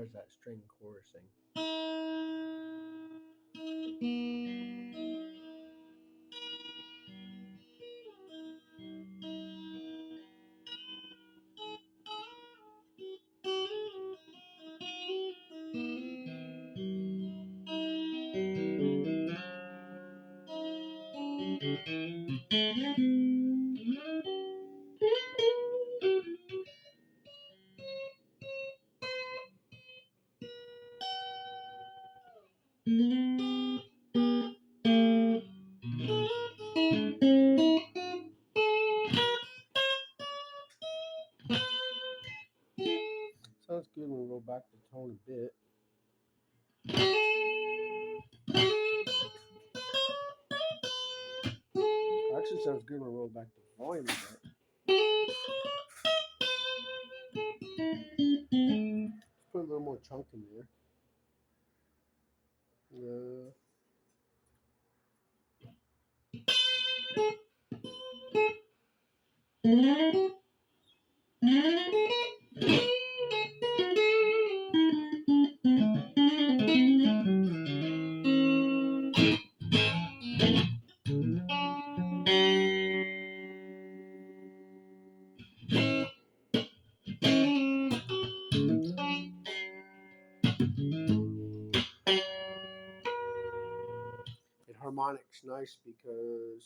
There's that string chorusing. Sounds good when we go back to tone a bit. Actually sounds good when we roll back to volume a bit. Let's put a little more chunk in there. It harmonics nice because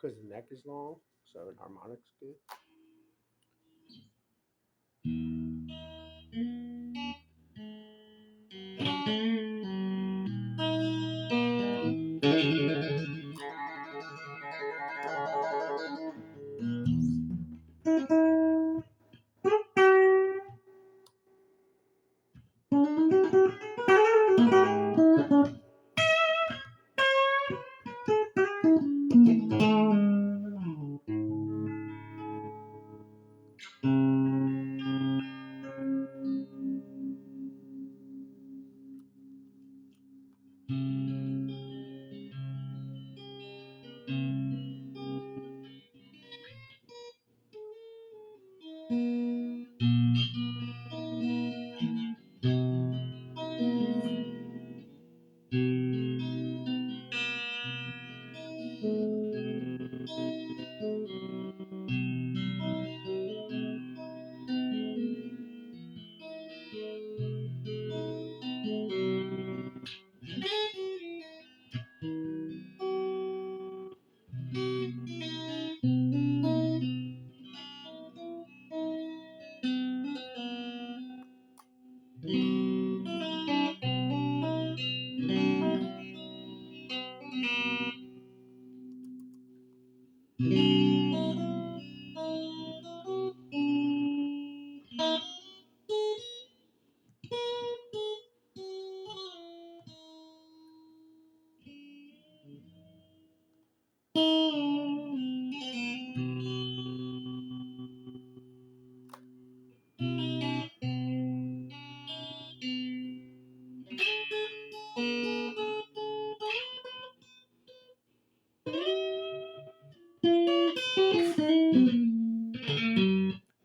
the neck is long, so it harmonics good.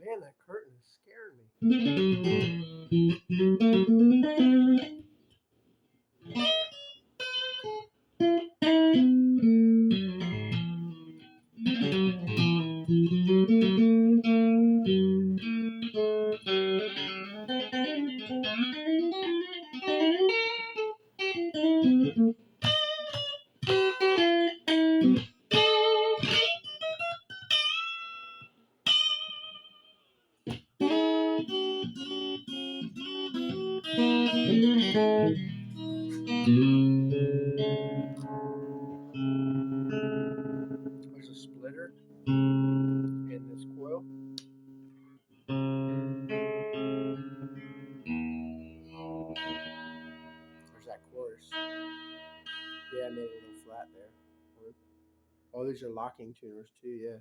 Man, that curtain is scaring me. There's a splitter in this coil. There's that chorus. Yeah, I made it a little flat there. Oh, these are locking tuners too. Yeah.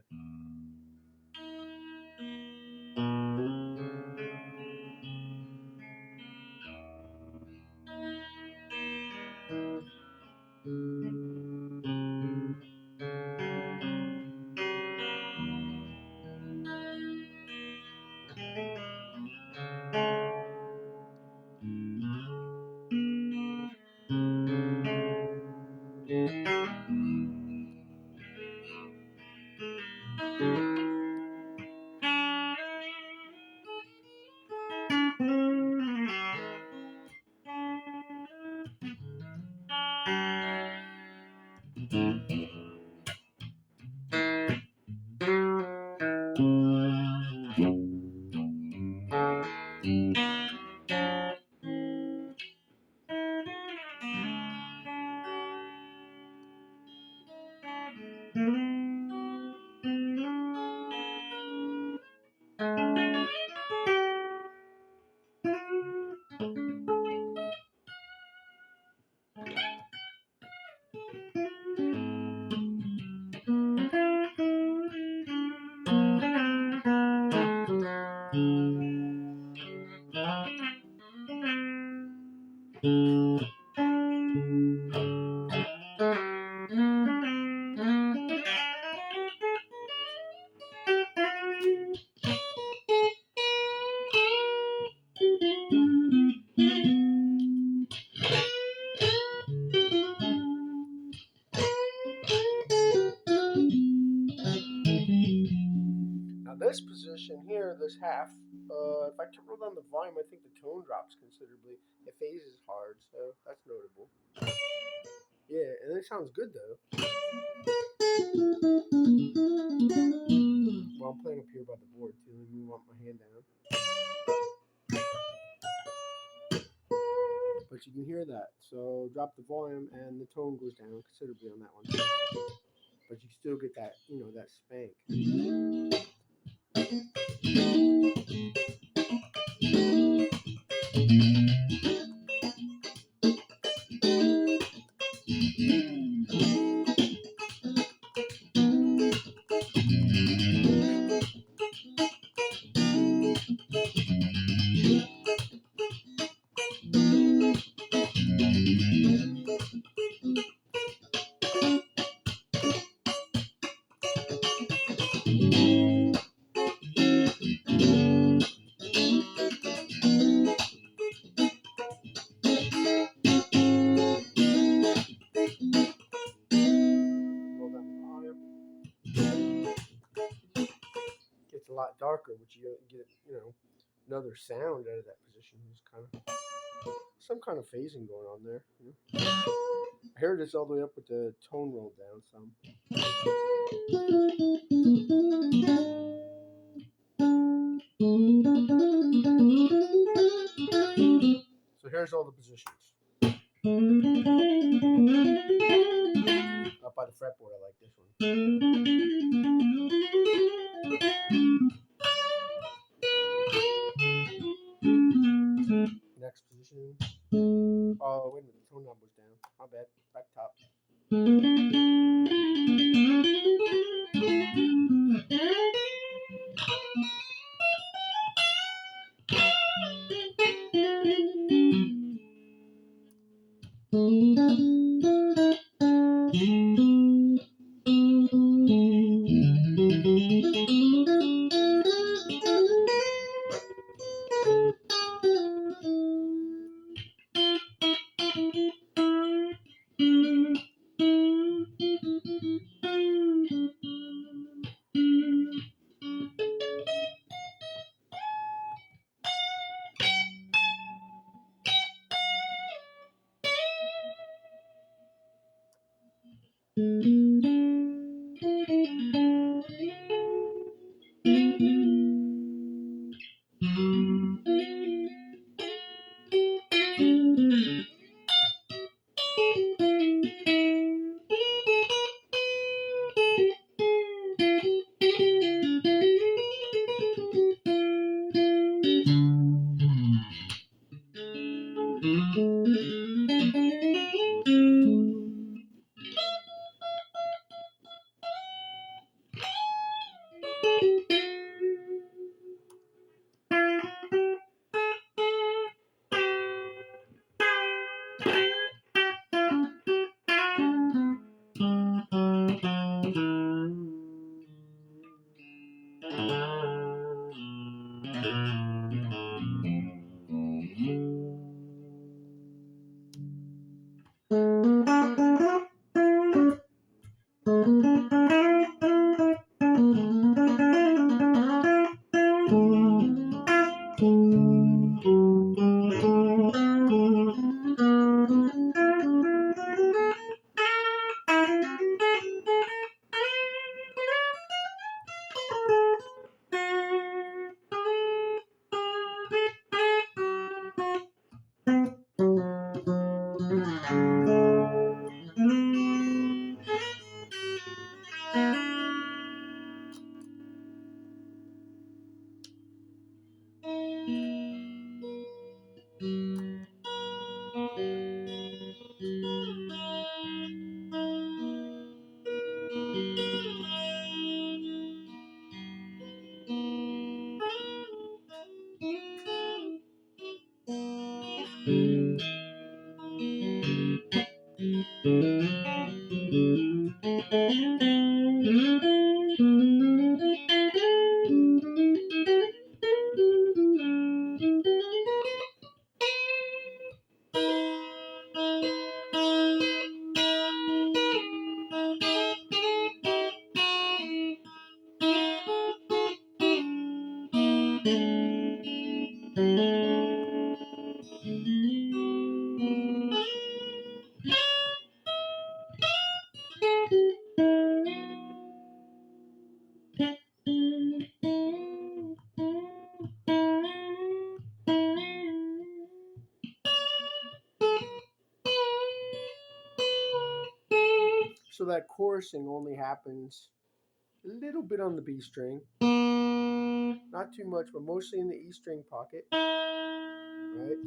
Now this position here, this half, if I roll down the volume, I think the tone drops considerably. It phases hard, so that's notable. Yeah, and it sounds good though. Well, I'm playing up here by the board too. Let me move my hand down. But you can hear that. So drop the volume and the tone goes down considerably on that one. But you still get that, that spank. Roll down the volume. Gets a lot darker, but you get, another sound out of that position. There's kind of some kind of phasing going on there. I heard this all the way up with the tone rolled down some. So here's all the positions. Up by the fretboard, I like this one. Next position. Oh, wait a minute, the tone knob was down. My bad. Back top. So that chorusing only happens a little bit on the B string, not too much, but mostly in the E string pocket, right?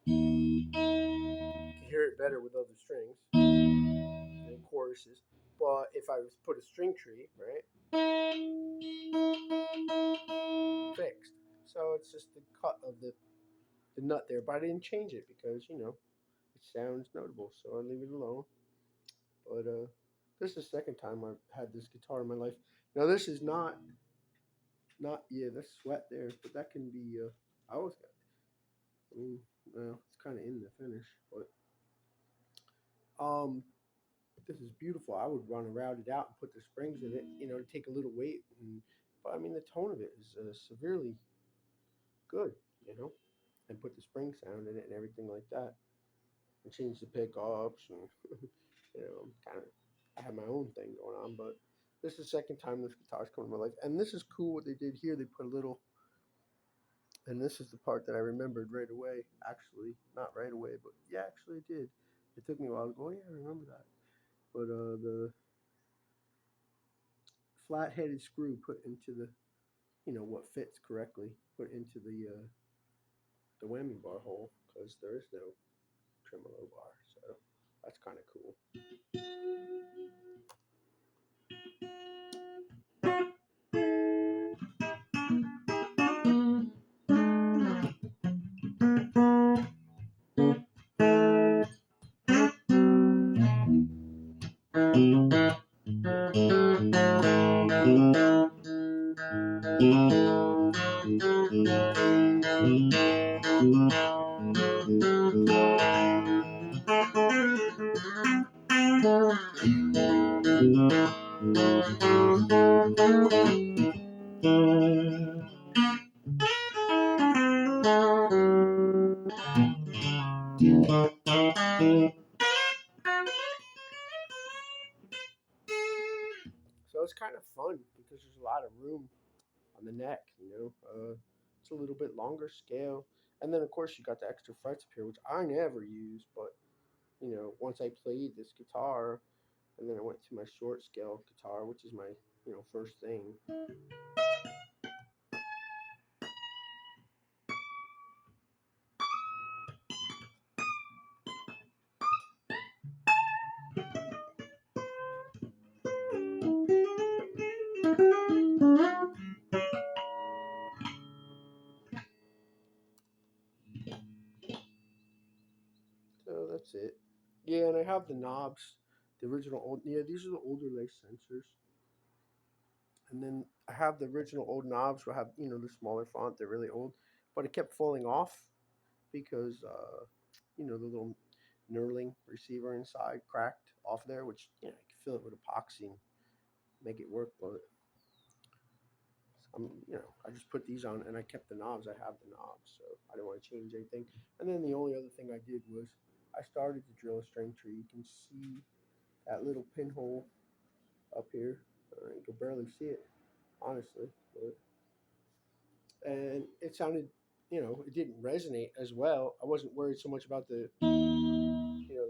You can hear it better with other strings and choruses. But if I was to put a string tree, right, fixed. So it's just the cut of the nut there, but I didn't change it because it sounds notable, so I leave it alone. But this is the second time I've had this guitar in my life. Now this is not yeah, that's sweat there, but that can be I always got. I mean, well, it's kind of in the finish, but um, this is beautiful. I would want to route it out and put the springs in it, to take a little weight. But I mean, the tone of it is severely good, you know, and put the spring sound in it and everything like that, and change the pickups and kind of. I have my own thing going on, but this is the second time this guitar's come in my life, and this is cool. What they did here, they put a little, and this is the part that I remembered right away. Actually, not right away, but yeah, actually, it did. It took me a while to go. Oh, yeah, I remember that. But the flat-headed screw put into the, what fits correctly, put into the whammy bar hole because there is no tremolo bar. So that's kind of cool. So it's kind of fun because there's a lot of room on the neck. It's a little bit longer scale, and then of course you got the extra frets up here, which I never use. But once I played this guitar, and then I went to my short scale guitar, which is my first thing. So that's it. Yeah, and I have the knobs, the original old. Yeah, these are the older lace sensors. And then I have the original old knobs. Will have the smaller font. They're really old, but it kept falling off because the little knurling receiver inside, cracked off there, which you can fill it with epoxy and make it work. But I just put these on and I kept the knobs. I have the knobs, so I didn't want to change anything. And then the only other thing I did was I started to drill a string tree. You can see that little pinhole up here. You can barely see it, honestly. And it sounded, it didn't resonate as well. I wasn't worried so much about the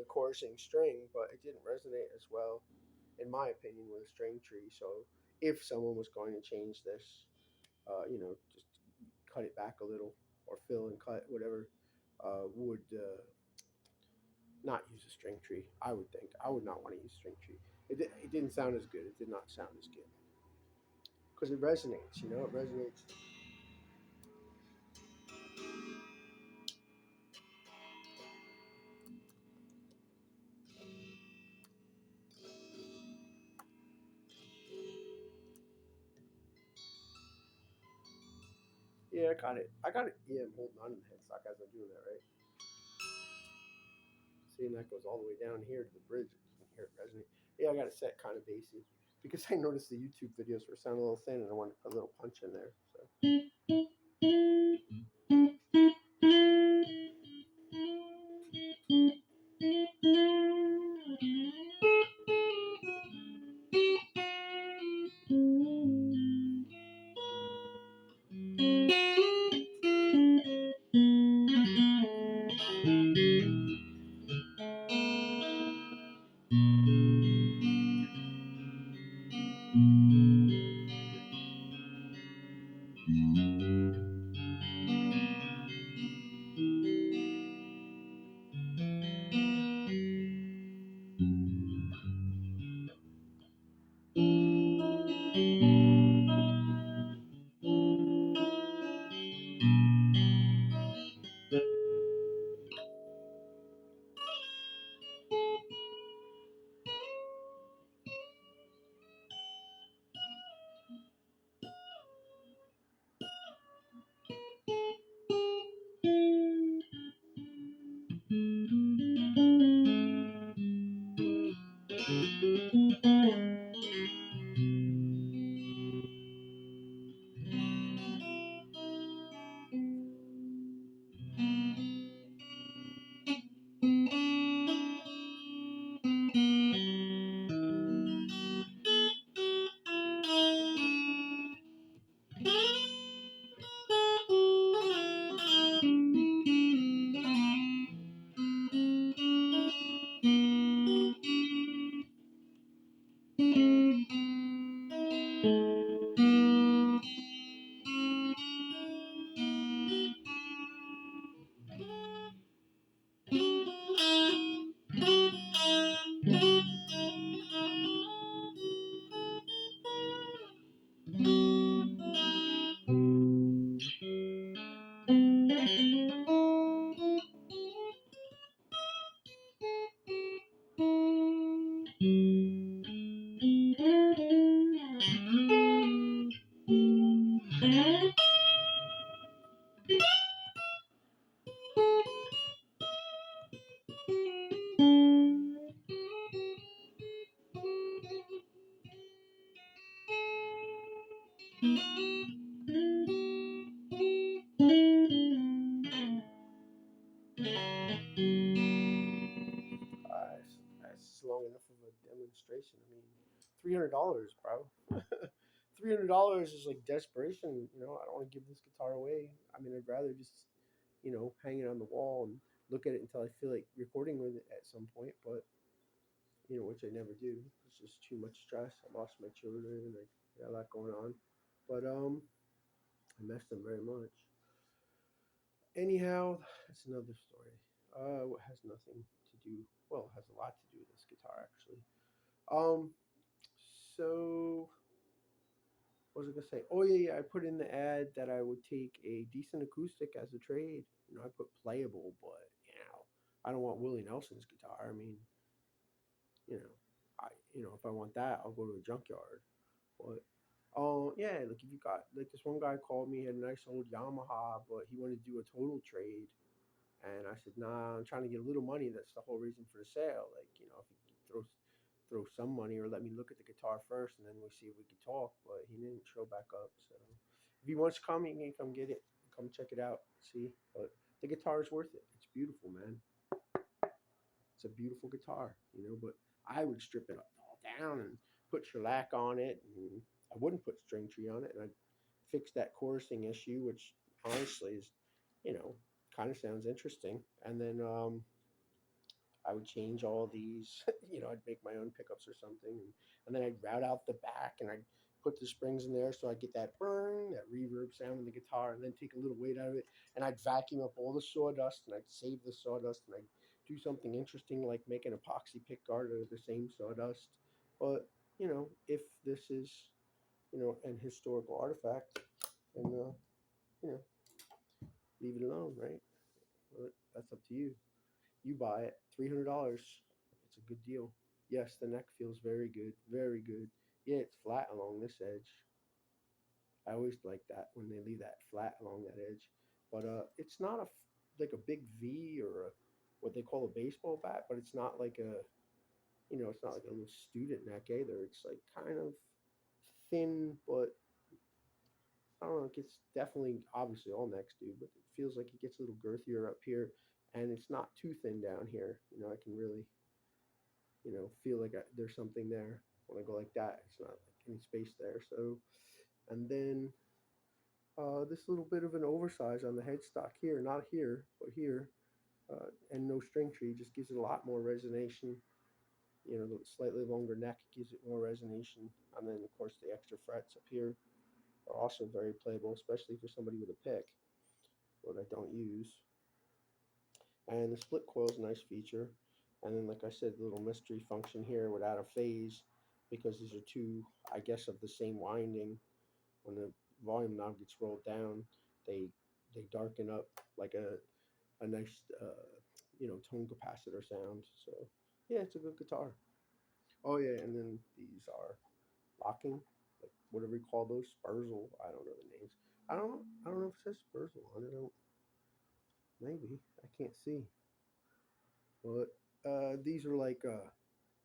chorusing string, but it didn't resonate as well, in my opinion, with a string tree. So if someone was going to change this, just cut it back a little or fill and cut, whatever, would not use a string tree. I would think I would not want to use a string tree. It didn't sound as good. It did not sound as good because it resonates. It resonates. Yeah, I got it. I got it. Yeah, I'm holding on to the headstock as I'm doing that, right? Seeing that goes all the way down here to the bridge. You can hear it resonate. Yeah, I got it set kind of bassy because I noticed the YouTube videos were sounding a little thin, and I wanted to put a little punch in there. So. That's long enough of a demonstration. I mean, $300, bro. $300 is like desperation. I don't want to give this guitar away. I mean, I'd rather just, hang it on the wall and look at it until I feel like recording with it at some point. But which I never do. It's just too much stress. I lost my children. I got a lot going on. But I miss them very much. Anyhow, that's another story. What has nothing to do. Well, it has a lot to do with this guitar actually. Um, so what was I gonna say? Oh yeah, yeah. I put in the ad that I would take a decent acoustic as a trade. I put playable, but I don't want Willie Nelson's guitar. I mean, you know, if I want that, I'll go to a junkyard. But yeah, like if you got like this one guy called me, he had a nice old Yamaha, but he wanted to do a total trade, And I said, nah, I'm trying to get a little money. That's the whole reason for the sale. Like, you know, if you could throw some money or let me look at the guitar first and then we see if we could talk. But he didn't show back up. So if he wants to come, he can come get it. Come check it out. See. But the guitar is worth it. It's beautiful, man. It's a beautiful guitar, you know, but I would strip it all down and put shellac on it. And I wouldn't put string tree on it. And I'd fix that chorusing issue, which honestly is, you know, kind of sounds interesting. And then I would change all these, you know, I'd make my own pickups or something, and then I'd route out the back and I'd put the springs in there so I get that burn, that reverb sound in the guitar, and then take a little weight out of it, and I'd vacuum up all the sawdust and I'd save the sawdust and I'd do something interesting like make an epoxy pick guard out of the same sawdust. But you know, if this is you know an historical artifact, then you know leave it alone, right? But that's up to you. You buy it, $300. It's a good deal. Yes, the neck feels very good, very good. Yeah, it's flat along this edge. I always like that when they leave that flat along that edge. But it's not like a big V or what they call a baseball bat, but it's not like a you know it's not like a little student neck either. It's like kind of thin, but I don't know. It gets definitely obviously all necks do, but it feels like it gets a little girthier up here, and it's not too thin down here. You know, I can really you know, feel like there's something there. When I go like that, it's not like any space there. So, and then this little bit of an oversize on the headstock here, not here, but here, and no string tree just gives it a lot more resonation. You know, the slightly longer neck gives it more resonation. And then, of course, the extra frets up here are also very playable, especially for somebody with a pick, what I don't use. And the split coil is a nice feature. And then, like I said, the little mystery function here would add a phase because these are two, I guess, of the same winding. When the volume knob gets rolled down, they they darken up like a nice you know tone capacitor sound. So yeah, it's a good guitar. Oh yeah, and then these are locking, like whatever you call those, Spurzle. I don't know the names. I don't know if it says Spurzle on it. I don't, maybe I can't see. But these are like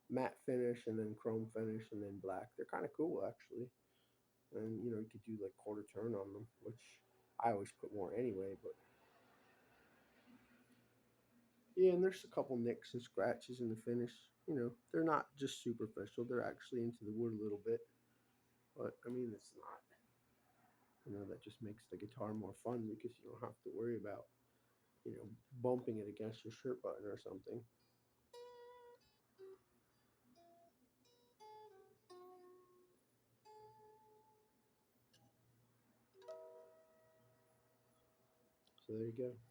matte finish and then chrome finish and then black. They're kind of cool actually. And you know you could do like quarter turn on them, which I always put more anyway. But yeah, and there's a couple nicks and scratches in the finish. You know they're not just superficial; they're actually into the wood a little bit. But I mean it's not. You know that just makes the guitar more fun because you don't have to worry about you know bumping it against your shirt button or something. So there you go.